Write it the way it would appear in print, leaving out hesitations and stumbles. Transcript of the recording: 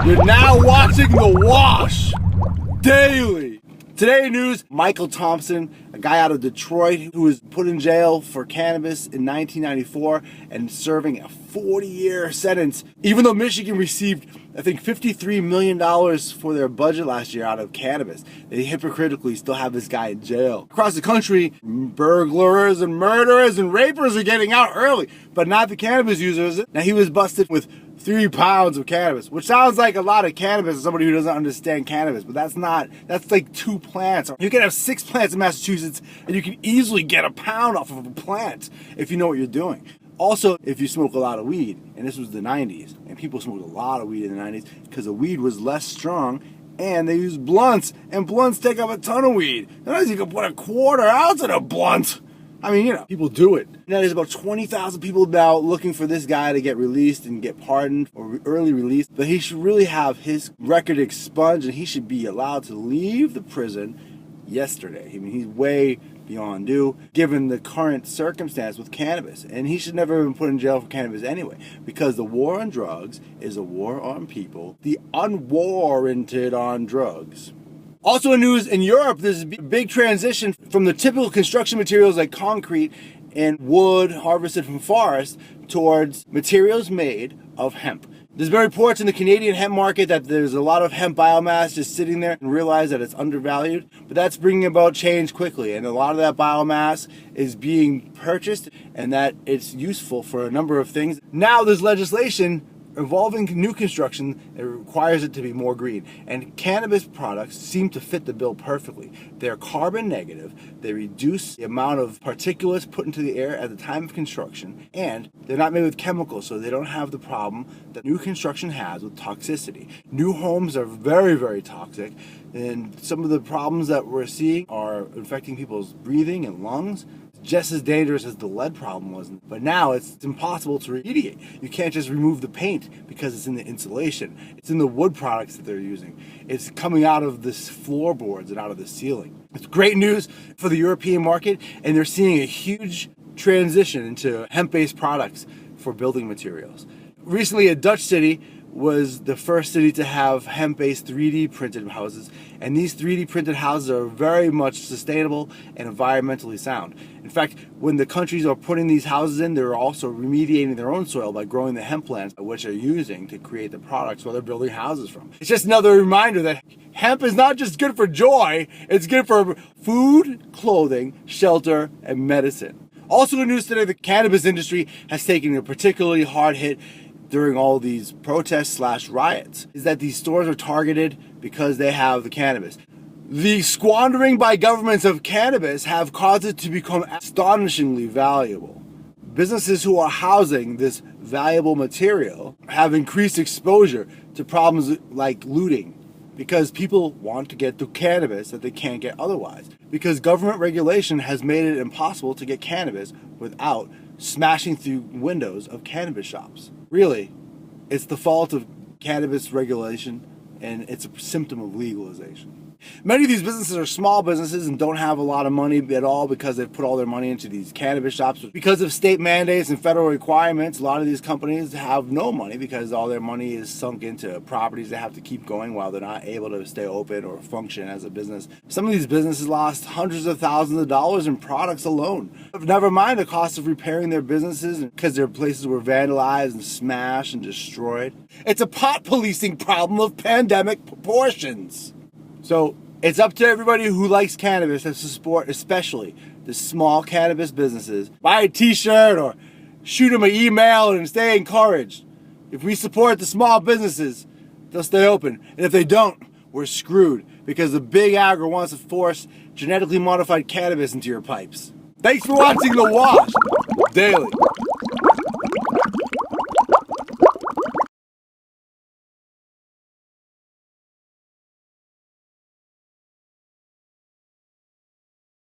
You're now watching The Wash Daily. Today news, Michael Thompson, a guy out of Detroit who was put in jail for cannabis in 1994 and serving a 40-year sentence, even though Michigan received, I think, $53 million for their budget last year out of cannabis. They hypocritically still have this guy in jail. Across the country, burglars and murderers and rapers are getting out early, but not the cannabis users. Now, he was busted with 3 pounds of cannabis, which sounds like a lot of cannabis to somebody who doesn't understand cannabis, but that's not. That's like 2 plants. You can have 6 plants in Massachusetts, and you can easily get a pound off of a plant if you know what you're doing. Also, if you smoke a lot of weed, and this was the 90s, and people smoked a lot of weed in the 90s because the weed was less strong, and they used blunts, and blunts take up a ton of weed. Sometimes you can put a quarter ounce in a blunt. I mean, you know, people do it. Now, there's about 20,000 people now looking for this guy to get released and get pardoned or early released, but he should really have his record expunged, and he should be allowed to leave the prison yesterday. I mean, he's way beyond due, given the current circumstance with cannabis. And he should never have been put in jail for cannabis anyway, because the war on drugs is a war on people, the unwarranted on drugs. Also in news, in Europe, there's a big transition from the typical construction materials like concrete and wood harvested from forests towards materials made of hemp. There's been reports in the Canadian hemp market that there's a lot of hemp biomass just sitting there and realize that it's undervalued, but that's bringing about change quickly, and a lot of that biomass is being purchased and that it's useful for a number of things. Now there's legislation involving new construction that requires it to be more green, and cannabis products seem to fit the bill perfectly. They're carbon negative, they reduce the amount of particulates put into the air at the time of construction, and they're not made with chemicals, so they don't have the problem that new construction has with toxicity. New homes are very, very toxic, and some of the problems that we're seeing are infecting people's breathing and lungs. Just as dangerous as the lead problem was, but now it's impossible to remediate. You can't just remove the paint because it's in the insulation. It's in the wood products that they're using. It's coming out of the floorboards and out of the ceiling. It's great news for the European market, and they're seeing a huge transition into hemp-based products for building materials. Recently, a Dutch city was the first city to have hemp-based 3D printed houses, and these 3D printed houses are very much sustainable and environmentally sound. In fact, when the countries are putting these houses in, they're also remediating their own soil by growing the hemp plants, which they're using to create the products where they're building houses from. It's just another reminder that hemp is not just good for joy, it's good for food, clothing, shelter, and medicine. Also in news today, the cannabis industry has taken a particularly hard hit during all these protests / riots, is that these stores are targeted because they have the cannabis. The squandering by governments of cannabis have caused it to become astonishingly valuable. Businesses who are housing this valuable material have increased exposure to problems like looting, because people want to get the cannabis that they can't get otherwise, because government regulation has made it impossible to get cannabis without smashing through windows of cannabis shops. Really, it's the fault of cannabis regulation, and it's a symptom of legalization. Many of these businesses are small businesses and don't have a lot of money at all because they've put all their money into these cannabis shops. Because of state mandates and federal requirements, a lot of these companies have no money because all their money is sunk into properties they have to keep going while they're not able to stay open or function as a business. Some of these businesses lost hundreds of thousands of dollars in products alone. Never mind the cost of repairing their businesses because their places were vandalized and smashed and destroyed. It's a pot policing problem of pandemic proportions. So it's up to everybody who likes cannabis to support, especially the small cannabis businesses. Buy a t-shirt or shoot them an email and stay encouraged. If we support the small businesses, they'll stay open. And if they don't, we're screwed, because the big agro wants to force genetically modified cannabis into your pipes. Thanks for watching The Wash Daily.